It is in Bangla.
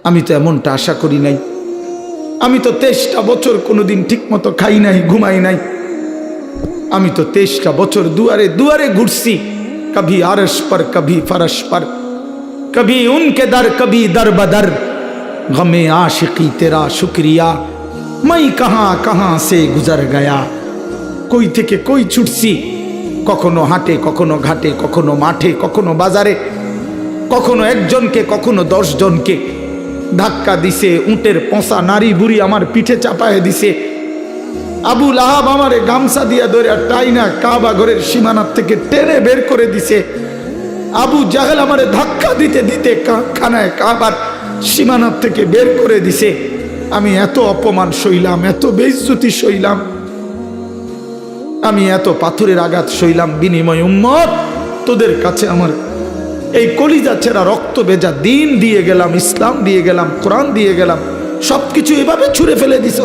আমি তো এমনটা আশা করি নাই। আমি তো 23টা বছর কোনোদিন ঠিক মতো খাই নাই, ঘুমাই নাই। আমি তো 23টা বছর দুয়ারে দুয়ারে ঘুরছি, কभी আরশ पर कभी फरश पर, कभी उनके दर कभी दर बदर, गमे आशिकी तेरा शुक्रिया मैं कहां कहां से गुजर गया। কই থেকে কই ছুটছি, কখনো হাটে, কখনো ঘাটে, কখনো মাঠে, কখনো বাজারে, কখনো একজনকে, কখনো 10 জনকে ধাক্কা দিছে। উটের পচা নারী বুড়ি আমার পিঠে চাপায় দিছে। আবু লাহাব আমারে গামছা দিয়া ধরে টাইনা কাবা ঘরের সীমানার থেকে টেনে বের করে দিছে। আবু জাহেল আমারে ধাক্কা দিতে দিতে খানায় কাবার সীমানার থেকে বের করে দিছে। আমি এত অপমান সইলাম, এত বেইজ্জতি সইলাম, আমি এত পাথরের আঘাত সইলাম। বিনিময় উম্মত, তোদের কাছে আমার এই কলিজা ছেঁড়া রক্ত ভেজা দিন দিয়ে গেলাম, ইসলাম দিয়ে গেলাম, কোরআন দিয়ে গেলাম, সবকিছু এভাবে ছুঁড়ে ফেলে দিছ।